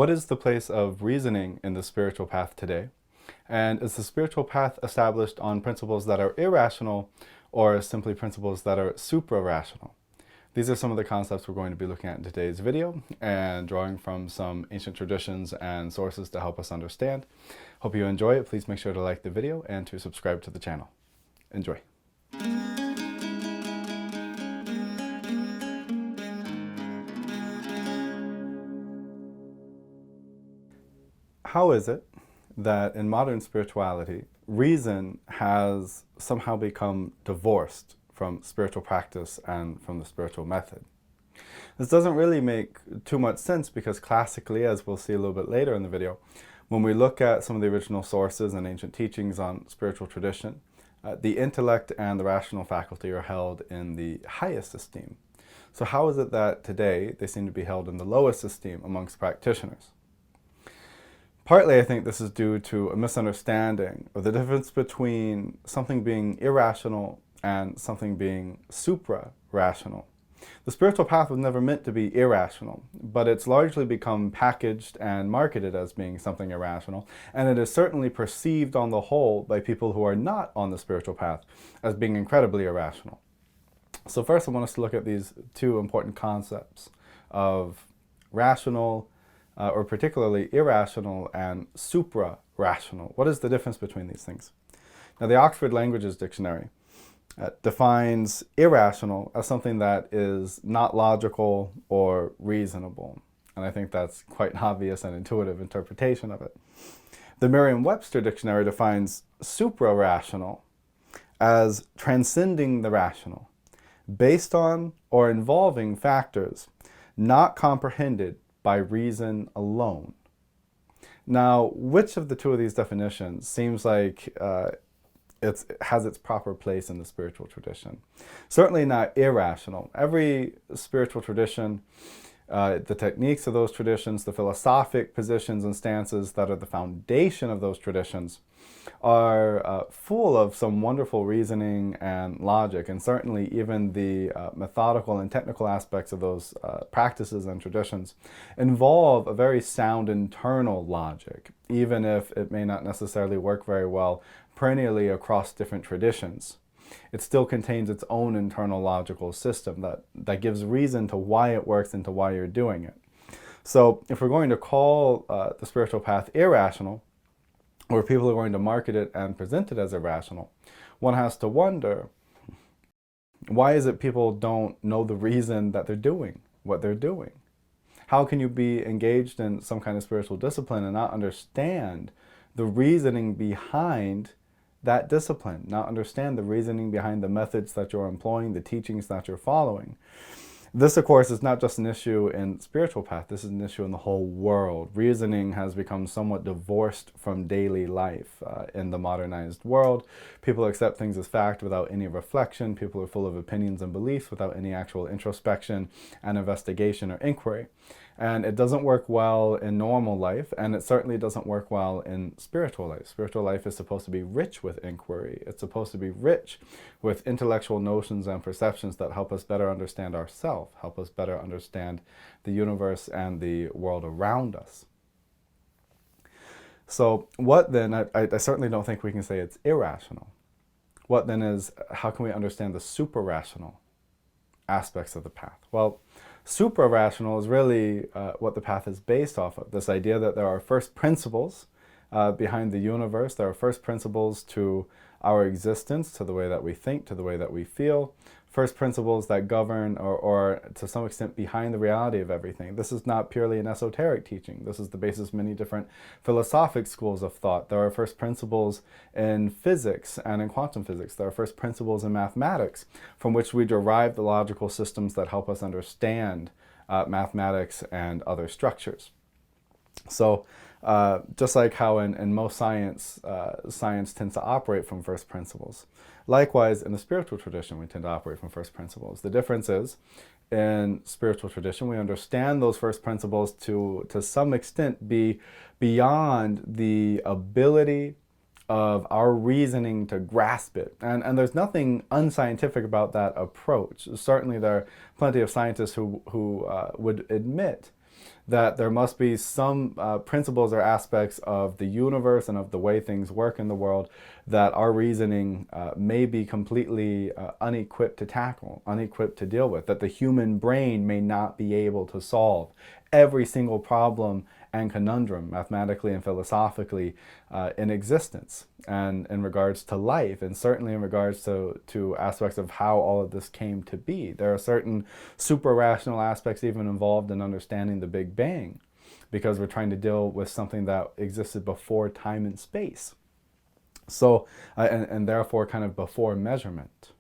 What is the place of reasoning in the spiritual path today? And is the spiritual path established on principles that are irrational or simply principles that are suprarational? These are some of the concepts we're going to be looking at in today's video and drawing from some ancient traditions and sources to help us understand. Hope you enjoy it. Please make sure to like the video and to subscribe to the channel. Enjoy. How is it that in modern spirituality, reason has somehow become divorced from spiritual practice and from the spiritual method? This doesn't really make too much sense because classically, as we'll see a little bit later in the video, when we look at some of the original sources and ancient teachings on spiritual tradition, the intellect and the rational faculty are held in the highest esteem. So how is it that today they seem to be held in the lowest esteem amongst practitioners? Partly, I think this is due to a misunderstanding of the difference between something being irrational and something being suprarational. The spiritual path was never meant to be irrational, but it's largely become packaged and marketed as being something irrational, and it is certainly perceived on the whole by people who are not on the spiritual path as being incredibly irrational. So first I want us to look at these two important concepts of rational, or particularly irrational and suprarational. What is the difference between these things? Now, the Oxford Languages Dictionary defines irrational as something that is not logical or reasonable. And I think that's quite an obvious and intuitive interpretation of it. The Merriam-Webster Dictionary defines suprarational as transcending the rational, based on or involving factors not comprehended by reason alone. Now, which of the two of these definitions seems like it has its proper place in the spiritual tradition? Certainly not irrational. Every spiritual tradition, the techniques of those traditions, the philosophic positions and stances that are the foundation of those traditions are full of some wonderful reasoning and logic, and certainly even the methodical and technical aspects of those practices and traditions involve a very sound internal logic, even if it may not necessarily work very well perennially across different traditions. It still contains its own internal logical system that gives reason to why it works and to why you're doing it. So if we're going to call the spiritual path irrational, or people are going to market it and present it as irrational, one has to wonder, why is it people don't know the reason that they're doing what they're doing? How can you be engaged in some kind of spiritual discipline and not understand the reasoning behind that discipline, not understand the reasoning behind the methods that you're employing, the teachings that you're following? This, of course, is not just an issue in spiritual path. This is an issue in the whole world. Reasoning has become somewhat divorced from daily life in the modernized world. People accept things as fact without any reflection. People are full of opinions and beliefs without any actual introspection and investigation or inquiry. And it doesn't work well in normal life, and it certainly doesn't work well in spiritual life. Spiritual life is supposed to be rich with inquiry. It's supposed to be rich with intellectual notions and perceptions that help us better understand ourselves, help us better understand the universe and the world around us. So what then, I certainly don't think we can say it's irrational. What then is, how can we understand the suprarational aspects of the path? Well, suprarational is really what the path is based off of. This idea that there are first principles behind the universe. There are first principles to our existence, to the way that we think, to the way that we feel. First principles that govern or to some extent behind the reality of everything. This is not purely an esoteric teaching. This is the basis of many different philosophic schools of thought. There are first principles in physics and in quantum physics. There are first principles in mathematics from which we derive the logical systems that help us understand mathematics and other structures. So just like how in most science, science tends to operate from first principles. Likewise, in the spiritual tradition, we tend to operate from first principles. The difference is, in spiritual tradition, we understand those first principles to some extent be beyond the ability of our reasoning to grasp it. And there's nothing unscientific about that approach. Certainly there are plenty of scientists who would admit that there must be some principles or aspects of the universe and of the way things work in the world that our reasoning may be completely unequipped to tackle, unequipped to deal with, that the human brain may not be able to solve every single problem and conundrum, mathematically and philosophically, in existence, and in regards to life, and certainly in regards to aspects of how all of this came to be. There are certain suprarational aspects even involved in understanding the Big Bang, because we're trying to deal with something that existed before time and space. So, and therefore kind of before measurement.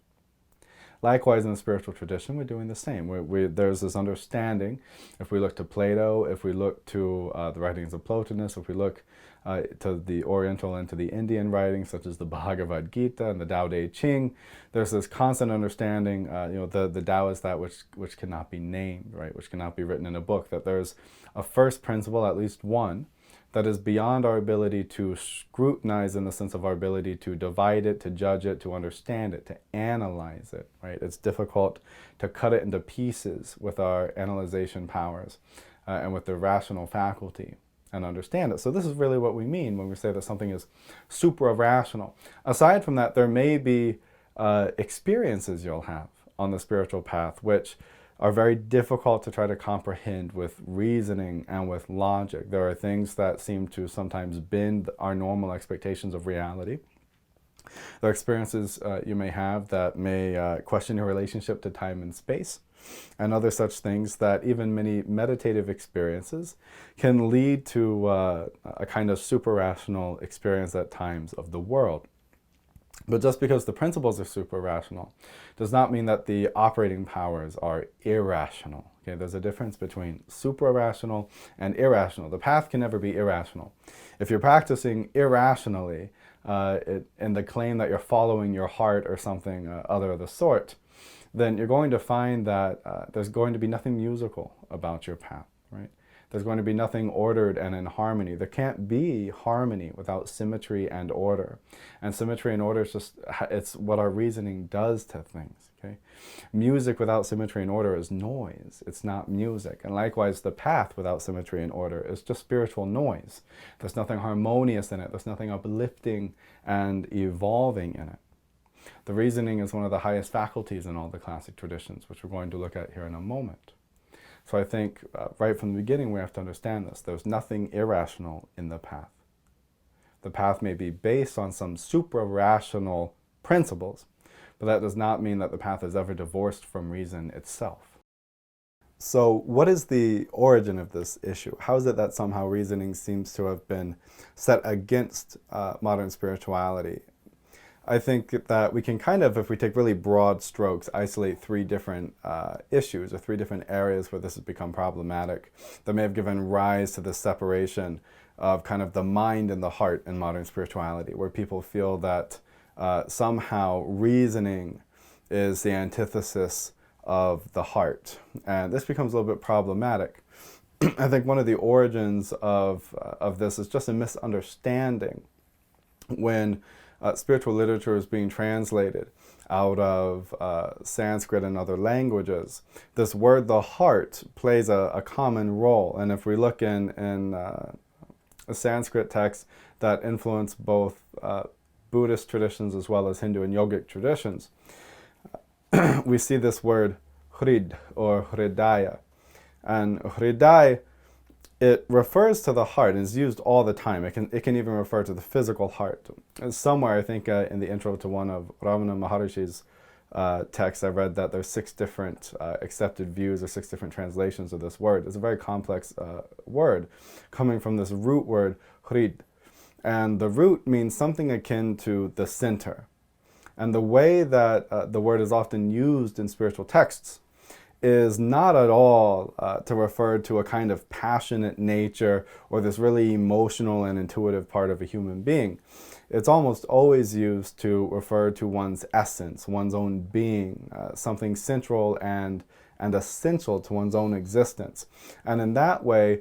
Likewise, in the spiritual tradition, we're doing the same. There's this understanding. If we look to Plato, if we look to the writings of Plotinus, if we look to the Oriental and to the Indian writings, such as the Bhagavad Gita and the Tao Te Ching, there's this constant understanding. The Tao is that which cannot be named, right? Which cannot be written in a book. That there's a first principle, at least one, that is beyond our ability to scrutinize, in the sense of our ability to divide it, to judge it, to understand it, to analyze it, right? It's difficult to cut it into pieces with our analyzation powers and with the rational faculty and understand it. So this is really what we mean when we say that something is supra-rational. Aside from that, there may be experiences you'll have on the spiritual path which are very difficult to try to comprehend with reasoning and with logic. There are things that seem to sometimes bend our normal expectations of reality. There are experiences you may have that may question your relationship to time and space, and other such things that even many meditative experiences can lead to a kind of suprarational experience at times of the world. But just because the principles are suprarational does not mean that the operating powers are irrational. Okay, there's a difference between suprarational and irrational. The path can never be irrational. If you're practicing irrationally in the claim that you're following your heart or something other of the sort, then you're going to find that there's going to be nothing musical about your path, right? There's going to be nothing ordered and in harmony. There can't be harmony without symmetry and order. And symmetry and order is just, it's what our reasoning does to things, okay? Music without symmetry and order is noise. It's not music. And likewise, the path without symmetry and order is just spiritual noise. There's nothing harmonious in it. There's nothing uplifting and evolving in it. The reasoning is one of the highest faculties in all the classic traditions, which we're going to look at here in a moment. So I think right from the beginning we have to understand this. There's nothing irrational in the path. The path may be based on some supra-rational principles, but that does not mean that the path is ever divorced from reason itself. So what is the origin of this issue? How is it that somehow reasoning seems to have been set against modern spirituality? I think that we can kind of, if we take really broad strokes, isolate three different issues or three different areas where this has become problematic that may have given rise to the separation of kind of the mind and the heart in modern spirituality, where people feel that somehow reasoning is the antithesis of the heart. And this becomes a little bit problematic. I think one of the origins of this is just a misunderstanding when spiritual literature is being translated out of Sanskrit and other languages. This word, the heart, plays a common role. And if we look in a Sanskrit text that influence both Buddhist traditions as well as Hindu and yogic traditions, we see this word hrid or hridaya. And hriday, it refers to the heart and is used all the time. It can even refer to the physical heart. And somewhere, I think in the intro to one of Ramana Maharishi's texts, I read that there's 6 different accepted views or 6 different translations of this word. It's a very complex word coming from this root word, hrid. And the root means something akin to the center. And the way that the word is often used in spiritual texts is not at all to refer to a kind of passionate nature or this really emotional and intuitive part of a human being. It's almost always used to refer to one's essence, one's own being, something central and essential to one's own existence. And in that way,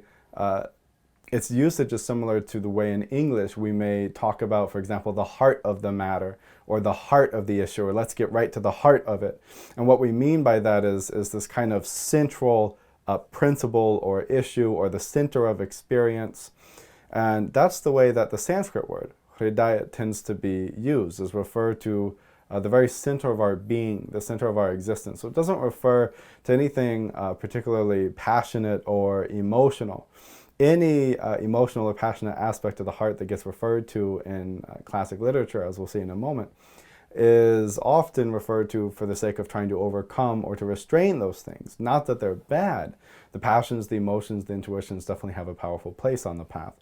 its usage is similar to the way in English we may talk about, for example, the heart of the matter or the heart of the issue, or let's get right to the heart of it. And what we mean by that is this kind of central principle or issue or the center of experience. And that's the way that the Sanskrit word, hridaya, tends to be used, is referred to the very center of our being, the center of our existence. So it doesn't refer to anything particularly passionate or emotional. Any emotional or passionate aspect of the heart that gets referred to in classic literature, as we'll see in a moment, is often referred to for the sake of trying to overcome or to restrain those things. Not that they're bad. The passions, the emotions, the intuitions definitely have a powerful place on the path.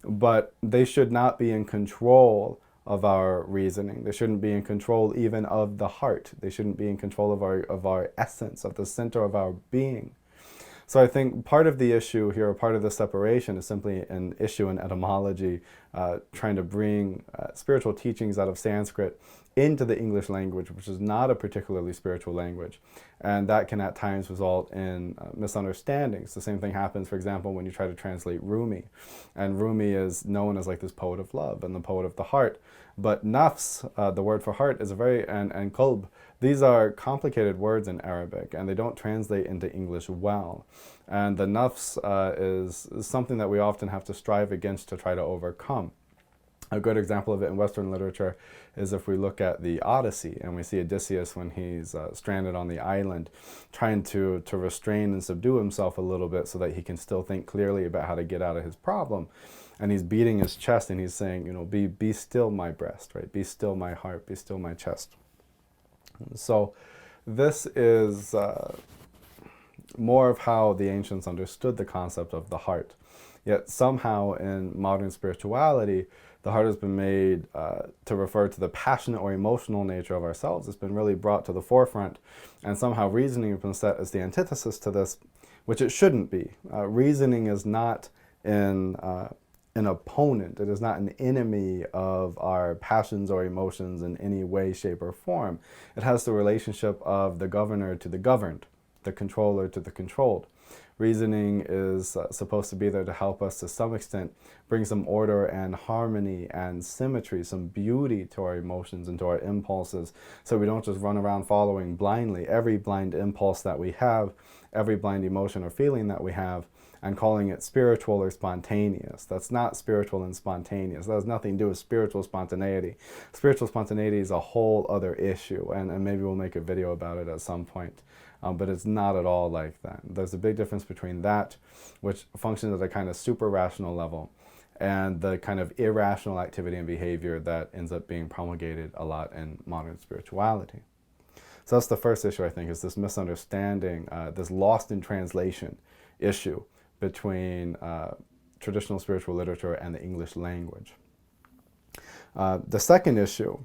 But they should not be in control of our reasoning. They shouldn't be in control even of the heart. They shouldn't be in control of our essence, of the center of our being. So I think part of the issue here, or part of the separation, is simply an issue in etymology, trying to bring spiritual teachings out of Sanskrit into the English language, which is not a particularly spiritual language. And that can at times result in misunderstandings. The same thing happens, for example, when you try to translate Rumi. And Rumi is known as like this poet of love and the poet of the heart. But nafs, the word for heart, is and qalb, these are complicated words in Arabic, and they don't translate into English well. And the nafs is something that we often have to strive against to try to overcome. A good example of it in Western literature is if we look at the Odyssey and we see Odysseus when he's stranded on the island, trying to restrain and subdue himself a little bit so that he can still think clearly about how to get out of his problem. And he's beating his chest and he's saying, you know, be still my breast, right? Be still my heart, be still my chest. So this is more of how the ancients understood the concept of the heart. Yet somehow in modern spirituality, the heart has been made to refer to the passionate or emotional nature of ourselves. It's been really brought to the forefront, and somehow reasoning has been set as the antithesis to this, which it shouldn't be. Reasoning is not an opponent. It is not an enemy of our passions or emotions in any way, shape, or form. It has the relationship of the governor to the governed, the controller to the controlled. Reasoning is supposed to be there to help us to some extent bring some order and harmony and symmetry, some beauty to our emotions and to our impulses, so we don't just run around following blindly every blind impulse that we have, every blind emotion or feeling that we have, and calling it spiritual or spontaneous. That's not spiritual and spontaneous. That has nothing to do with spiritual spontaneity. Spiritual spontaneity is a whole other issue, and maybe we'll make a video about it at some point. But it's not at all like that. There's a big difference between that, which functions at a kind of super-rational level, and the kind of irrational activity and behavior that ends up being promulgated a lot in modern spirituality. So that's the first issue, I think, is this misunderstanding, this lost in translation issue between traditional spiritual literature and the English language. The second issue,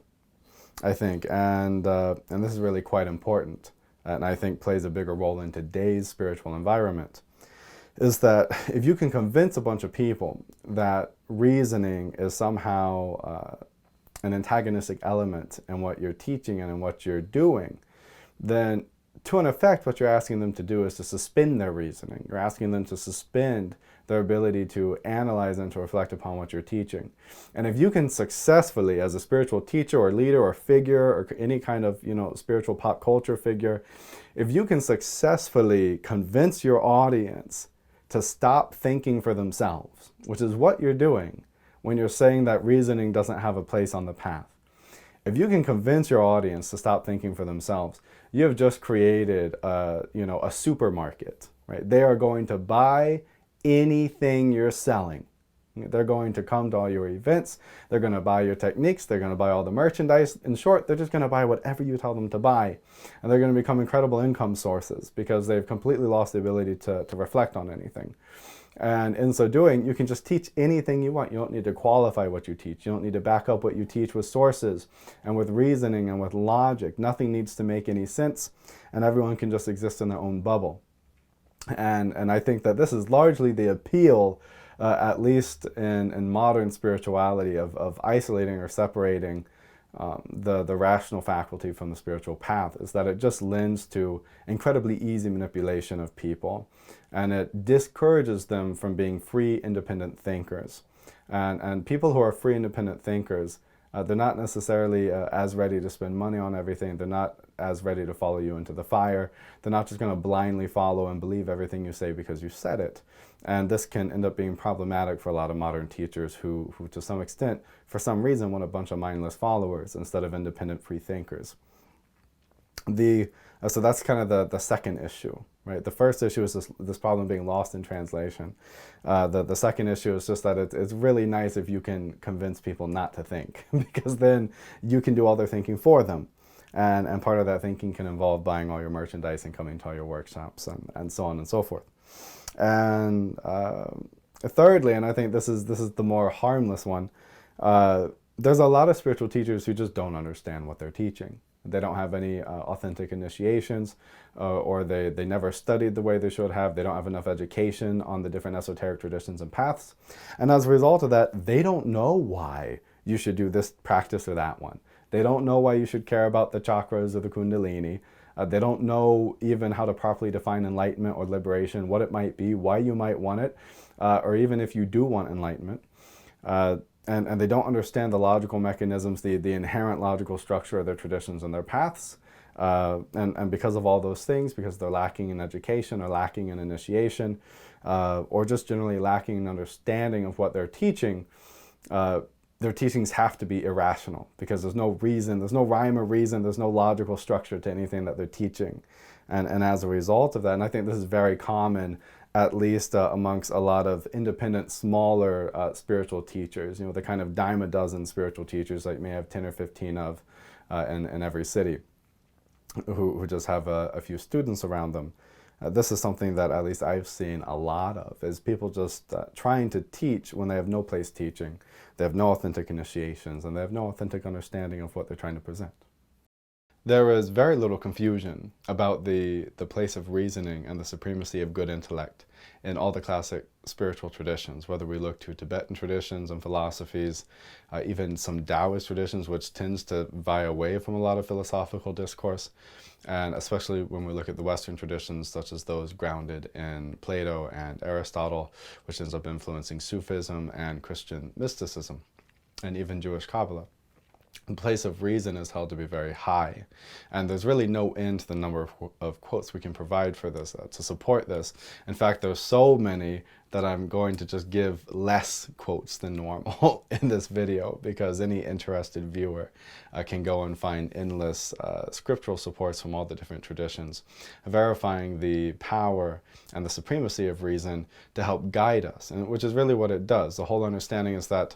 I think, and this is really quite important, and I think plays a bigger role in today's spiritual environment, is that if you can convince a bunch of people that reasoning is somehow an antagonistic element in what you're teaching and in what you're doing, then to an effect what you're asking them to do is to suspend their reasoning. You're asking them to suspend their ability to analyze and to reflect upon what you're teaching. And if you can successfully, as a spiritual teacher or leader or figure or any kind of, spiritual pop culture figure, if you can successfully convince your audience to stop thinking for themselves, which is what you're doing when you're saying that reasoning doesn't have a place on the path. If you can convince your audience to stop thinking for themselves, you have just created a supermarket, right? They are going to buy anything you're selling. They're going to come to all your events. They're going to buy your techniques. They're going to buy all the merchandise. In short, they're just going to buy whatever you tell them to buy. And they're going to become incredible income sources because they've completely lost the ability to reflect on anything. And in so doing, you can just teach anything you want. You don't need to qualify what you teach. You don't need to back up what you teach with sources and with reasoning and with logic. Nothing needs to make any sense, and everyone can just exist in their own bubble. And I think that this is largely the appeal, at least in modern spirituality, of isolating or separating the rational faculty from the spiritual path, is that it just lends to incredibly easy manipulation of people, and it discourages them from being free, independent thinkers. And people who are free, independent thinkers They're not necessarily as ready to spend money on everything. They're not as ready to follow you into the fire. They're not just going to blindly follow and believe everything you say because you said it. And this can end up being problematic for a lot of modern teachers who to some extent, for some reason, want a bunch of mindless followers instead of independent free thinkers. So that's kind of the second issue, right? The first issue is this problem being lost in translation. The second issue is just that it's really nice if you can convince people not to think, because then you can do all their thinking for them. And part of that thinking can involve buying all your merchandise and coming to all your workshops and so on and so forth. And thirdly, and I think this is the more harmless one, there's a lot of spiritual teachers who just don't understand what they're teaching. They don't have any authentic initiations, or they never studied the way they should have. They don't have enough education on the different esoteric traditions and paths. And as a result of that, they don't know why you should do this practice or that one. They don't know why you should care about the chakras or the kundalini. They don't know even how to properly define enlightenment or liberation, what it might be, why you might want it, or even if you do want enlightenment. And they don't understand the logical mechanisms, the inherent logical structure of their traditions and their paths. And because of all those things, because they're lacking in education or lacking in initiation, or just generally lacking in understanding of what they're teaching, their teachings have to be irrational, because there's no reason, there's no rhyme or reason, there's no logical structure to anything that they're teaching. And as a result of that, and I think this is very common, at least amongst a lot of independent, smaller spiritual teachers, the kind of dime a dozen spiritual teachers like may have 10 or 15 of in every city, who just have a few students around them. This is something that at least I've seen a lot of, is people just trying to teach when they have no place teaching. They have no authentic initiations, and they have no authentic understanding of what they're trying to present. There is very little confusion about the place of reasoning and the supremacy of good intellect in all the classic spiritual traditions, whether we look to Tibetan traditions and philosophies, even some Taoist traditions, which tends to vie away from a lot of philosophical discourse, and especially when we look at the Western traditions, such as those grounded in Plato and Aristotle, which ends up influencing Sufism and Christian mysticism, and even Jewish Kabbalah. The place of reason is held to be very high, and there's really no end to the number of quotes we can provide for this to support this. In fact, there's so many that I'm going to just give less quotes than normal in this video, because any interested viewer can go and find endless scriptural supports from all the different traditions, verifying the power and the supremacy of reason to help guide us, and which is really what it does. The whole understanding is that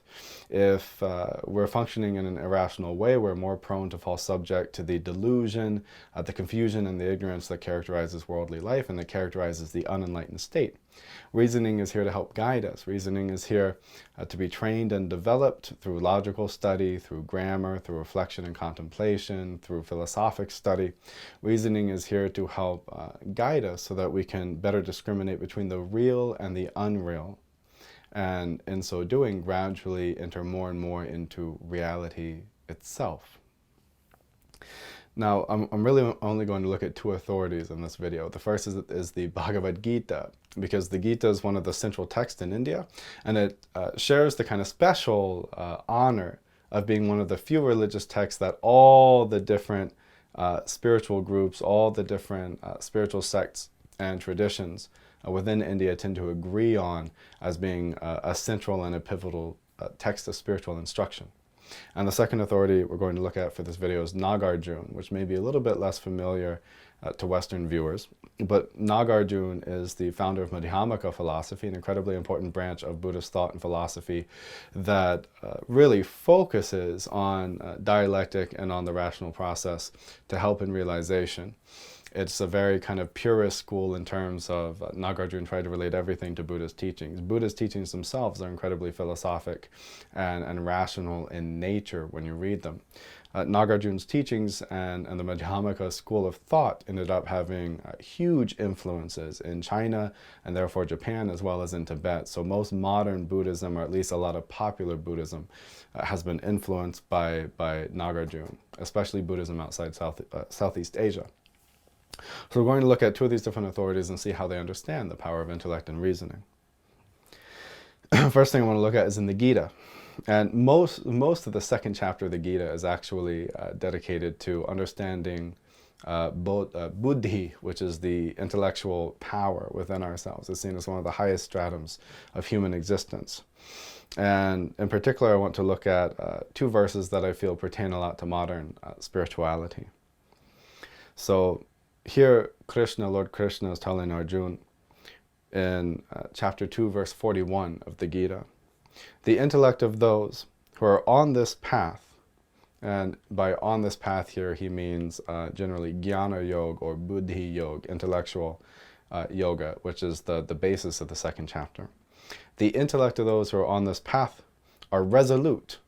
if we're functioning in an irrational way, we're more prone to fall subject to the delusion, the confusion, and the ignorance that characterizes worldly life and that characterizes the unenlightened state. Reasoning is here to help guide us. Reasoning is here to be trained and developed through logical study, through grammar, through reflection and contemplation, through philosophic study. Reasoning is here to help guide us so that we can better discriminate between the real and the unreal, and in so doing gradually enter more and more into reality itself. Now, I'm really only going to look at two authorities in this video. The first is the Bhagavad Gita, because the Gita is one of the central texts in India, and it shares the kind of special honor of being one of the few religious texts that all the different spiritual groups, all the different spiritual sects and traditions within India tend to agree on as being a central and a pivotal text of spiritual instruction. And the second authority we're going to look at for this video is Nagarjuna, which may be a little bit less familiar to Western viewers. But Nagarjuna is the founder of Madhyamaka philosophy, an incredibly important branch of Buddhist thought and philosophy that really focuses on dialectic and on the rational process to help in realization. It's a very kind of purist school in terms of Nagarjuna tried to relate everything to Buddha's teachings. Buddha's teachings themselves are incredibly philosophic and rational in nature when you read them. Nagarjuna's teachings and the Madhyamaka school of thought ended up having huge influences in China and therefore Japan, as well as in Tibet. So most modern Buddhism, or at least a lot of popular Buddhism, has been influenced by Nagarjuna, especially Buddhism outside Southeast Asia. So we're going to look at two of these different authorities and see how they understand the power of intellect and reasoning. First thing I want to look at is in the Gita. And most of the second chapter of the Gita is actually dedicated to understanding buddhi, which is the intellectual power within ourselves. It's seen as one of the highest stratums of human existence. And in particular, I want to look at two verses that I feel pertain a lot to modern spirituality. So here, Lord Krishna is telling Arjuna in chapter 2, verse 41 of the Gita, the intellect of those who are on this path, and by on this path here, he means generally jnana yoga or buddhi yoga, intellectual yoga, which is the basis of the second chapter. The intellect of those who are on this path are resolute,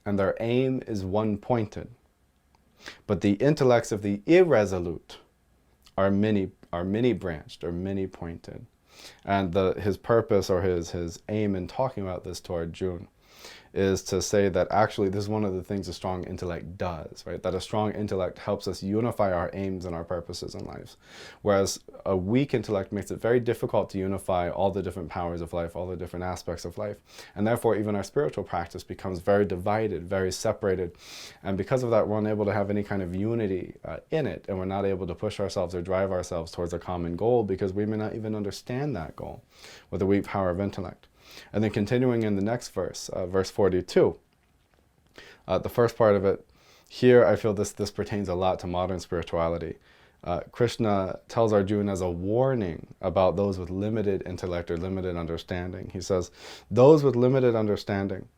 and their aim is one-pointed. But the intellects of the irresolute are many-branched, or many-pointed. And his purpose or his aim in talking about this to Arjuna is to say that actually this is one of the things a strong intellect does, right? That a strong intellect helps us unify our aims and our purposes in life. Whereas a weak intellect makes it very difficult to unify all the different powers of life, all the different aspects of life. And therefore even our spiritual practice becomes very divided, very separated. And because of that, we're unable to have any kind of unity in it. And we're not able to push ourselves or drive ourselves towards a common goal because we may not even understand that goal with a weak power of intellect. And then continuing in the next verse, verse 42, the first part of it, here I feel this pertains a lot to modern spirituality. Krishna tells Arjuna as a warning about those with limited intellect or limited understanding. He says, those with limited understanding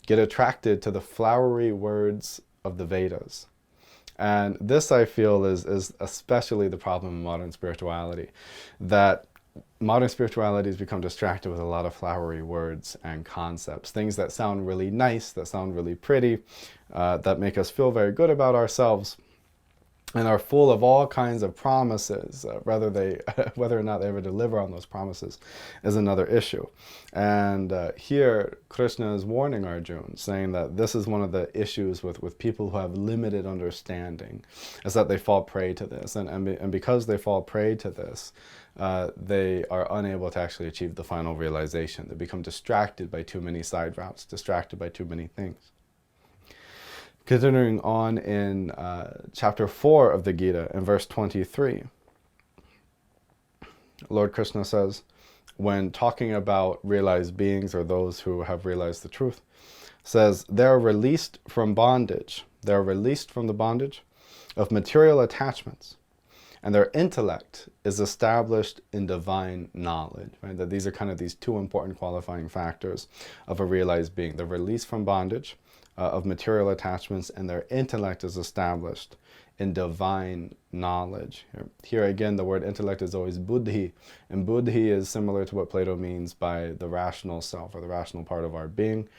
get attracted to the flowery words of the Vedas. And this I feel is especially the problem in modern spirituality, that modern spirituality has become distracted with a lot of flowery words and concepts, things that sound really nice, that sound really pretty, that make us feel very good about ourselves, and are full of all kinds of promises. Whether or not they ever deliver on those promises is another issue. And here, Krishna is warning Arjuna, saying that this is one of the issues with people who have limited understanding, is that they fall prey to this. And because they fall prey to this, they are unable to actually achieve the final realization. They become distracted by too many side routes, distracted by too many things. Continuing on in chapter 4 of the Gita, in verse 23, Lord Krishna says, when talking about realized beings or those who have realized the truth, says, they're released from bondage. They're released from the bondage of material attachments, and their intellect is established in divine knowledge. Right? That these are kind of these two important qualifying factors of a realized being. They're released from bondage of material attachments, and their intellect is established in divine knowledge. Here again, the word intellect is always buddhi, and buddhi is similar to what Plato means by the rational self, or the rational part of our being.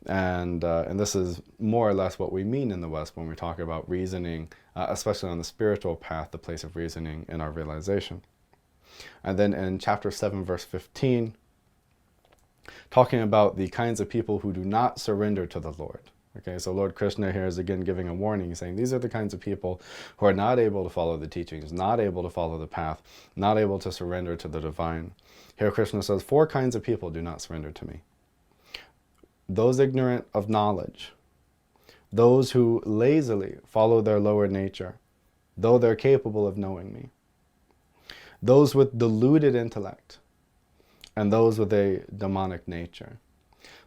And this is more or less what we mean in the West when we talk about reasoning, especially on the spiritual path, the place of reasoning in our realization. And then in chapter 7, verse 15, talking about the kinds of people who do not surrender to the Lord. Okay, so Lord Krishna here is again giving a warning, saying these are the kinds of people who are not able to follow the teachings, not able to follow the path, not able to surrender to the divine. Here Krishna says 4 kinds of people do not surrender to me. Those ignorant of knowledge, those who lazily follow their lower nature, though they're capable of knowing me, those with deluded intellect, and those with a demonic nature.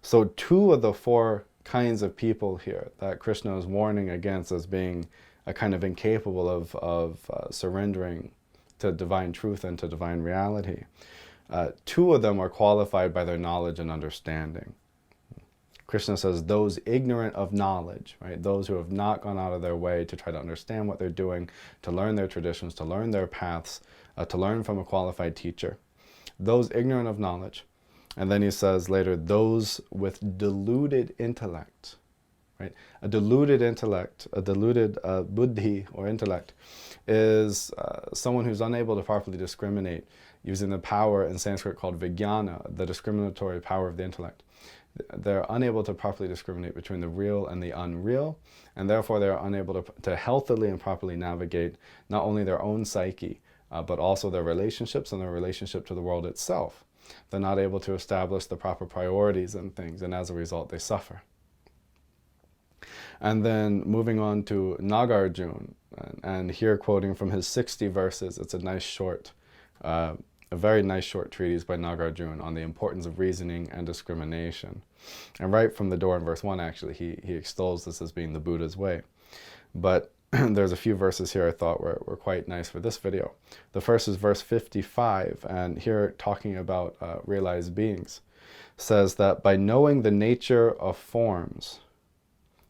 So 2 of the 4 kinds of people here that Krishna is warning against as being a kind of incapable of surrendering to divine truth and to divine reality. 2 of them are qualified by their knowledge and understanding. Krishna says those ignorant of knowledge, right? Those who have not gone out of their way to try to understand what they're doing, to learn their traditions, to learn their paths, to learn from a qualified teacher. Those ignorant of knowledge. And then he says later, those with deluded intellect, right? A deluded intellect, a deluded buddhi or intellect is someone who's unable to properly discriminate using the power in Sanskrit called vijnana, the discriminatory power of the intellect. They're unable to properly discriminate between the real and the unreal, and therefore they're unable to healthily and properly navigate not only their own psyche, but also their relationships and their relationship to the world itself. They're not able to establish the proper priorities and things, and as a result, they suffer. And then moving on to Nagarjuna, and here quoting from his 60 verses, it's a nice short, a very nice short treatise by Nagarjuna on the importance of reasoning and discrimination. And right from the door in verse 1, actually, he extols this as being the Buddha's way. But there's a few verses here I thought were quite nice for this video. The first is verse 55, and here talking about realized beings, says that by knowing the nature of forms,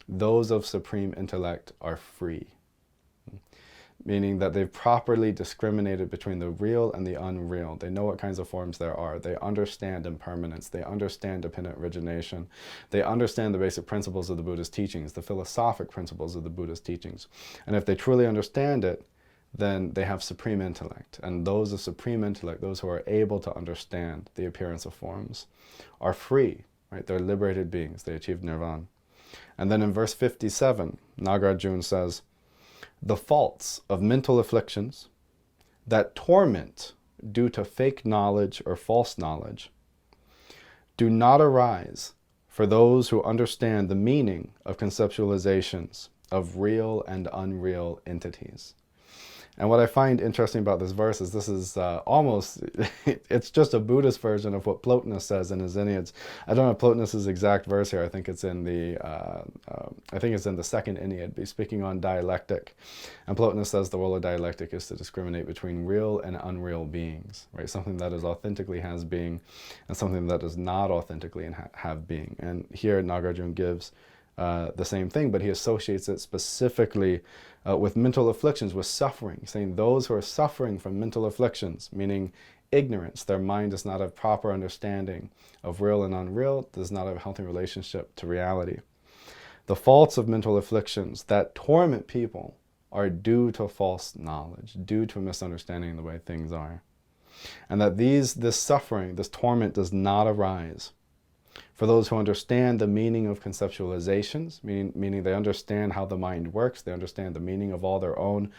those of supreme intellect are free. Meaning that they've properly discriminated between the real and the unreal. They know what kinds of forms there are. They understand impermanence. They understand dependent origination. They understand the basic principles of the Buddha's teachings, the philosophic principles of the Buddha's teachings. And if they truly understand it, then they have supreme intellect. And those of supreme intellect, those who are able to understand the appearance of forms, are free, right? They're liberated beings. They achieve nirvana. And then in verse 57, Nagarjuna says, the faults of mental afflictions that torment due to fake knowledge or false knowledge do not arise for those who understand the meaning of conceptualizations of real and unreal entities. And what I find interesting about this verse is this is almost, it's just a Buddhist version of what Plotinus says in his Enneads. I don't have Plotinus's exact verse here. I think it's in the second Ennead. He's speaking on dialectic. And Plotinus says the role of dialectic is to discriminate between real and unreal beings, right? Something that is authentically has being and something that does not authentically have being. And here Nagarjuna gives the same thing, but he associates it specifically with mental afflictions, with suffering, saying those who are suffering from mental afflictions, meaning ignorance, their mind does not have proper understanding of real and unreal, does not have a healthy relationship to reality. The faults of mental afflictions that torment people are due to false knowledge, due to misunderstanding the way things are. And that this suffering, this torment does not arise for those who understand the meaning of conceptualizations, meaning they understand how the mind works, they understand the meaning of all their own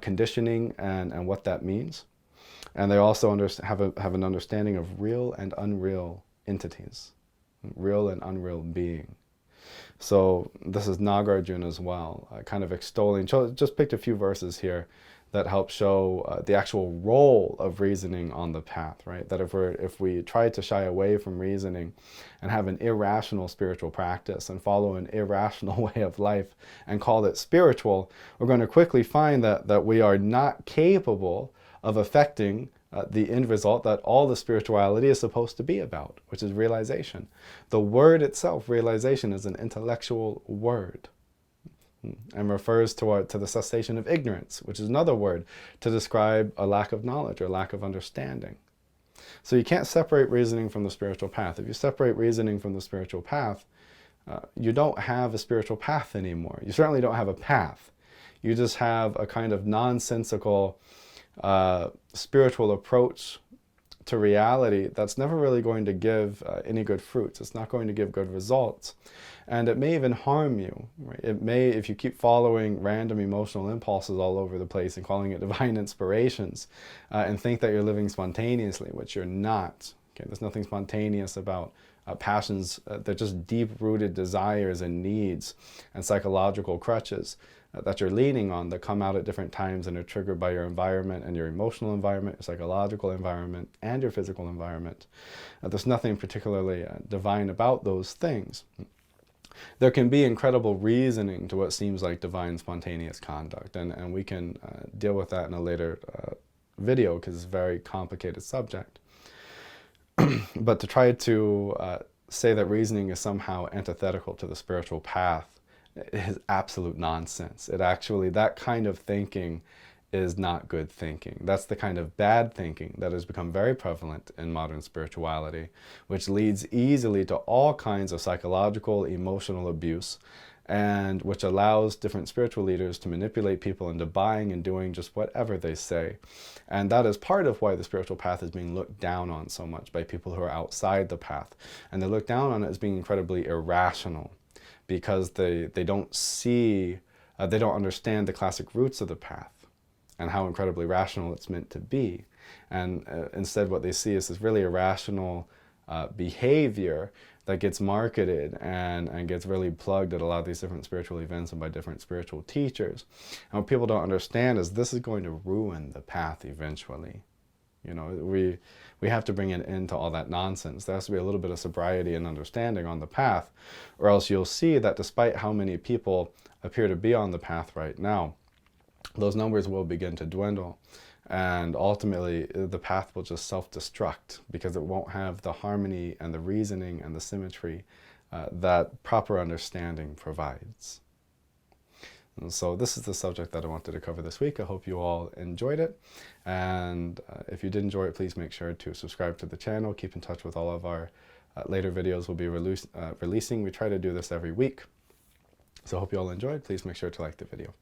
conditioning and what that means. And they also have an understanding of real and unreal entities, real and unreal being. So this is Nagarjuna as well, kind of extolling, just picked a few verses here that help show the actual role of reasoning on the path, right? That if we try to shy away from reasoning and have an irrational spiritual practice and follow an irrational way of life and call it spiritual, we're going to quickly find that we are not capable of affecting the end result that all the spirituality is supposed to be about, which is realization. The word itself, realization, is an intellectual word, and refers to the cessation of ignorance, which is another word to describe a lack of knowledge or lack of understanding. So you can't separate reasoning from the spiritual path. If you separate reasoning from the spiritual path, you don't have a spiritual path anymore. You certainly don't have a path. You just have a kind of nonsensical spiritual approach to reality that's never really going to give any good fruits. It's not going to give good results. And it may even harm you. Right? It may, if you keep following random emotional impulses all over the place and calling it divine inspirations and think that you're living spontaneously, which you're not. Okay? There's nothing spontaneous about passions. They're just deep-rooted desires and needs and psychological crutches that you're leaning on that come out at different times and are triggered by your environment and your emotional environment, your psychological environment, and your physical environment. There's nothing particularly divine about those things. There can be incredible reasoning to what seems like divine spontaneous conduct, and we can deal with that in a later video because it's a very complicated subject. But to try to say that reasoning is somehow antithetical to the spiritual path is absolute nonsense. It actually, that kind of thinking is not good thinking. That's the kind of bad thinking that has become very prevalent in modern spirituality, which leads easily to all kinds of psychological, emotional abuse, and which allows different spiritual leaders to manipulate people into buying and doing just whatever they say. And that is part of why the spiritual path is being looked down on so much by people who are outside the path. And they look down on it as being incredibly irrational, because they don't see, they don't understand the classic roots of the path and how incredibly rational it's meant to be. And instead what they see is this really irrational behavior that gets marketed and gets really plugged at a lot of these different spiritual events and by different spiritual teachers. And what people don't understand is this is going to ruin the path eventually. You know, we have to bring an end to all that nonsense. There has to be a little bit of sobriety and understanding on the path, or else you'll see that despite how many people appear to be on the path right now, those numbers will begin to dwindle. And ultimately, the path will just self-destruct because it won't have the harmony and the reasoning and the symmetry that proper understanding provides. And so this is the subject that I wanted to cover this week. I hope you all enjoyed it. And if you did enjoy it, please make sure to subscribe to the channel. Keep in touch with all of our later videos we'll be releasing. We try to do this every week. So I hope you all enjoyed. Please make sure to like the video.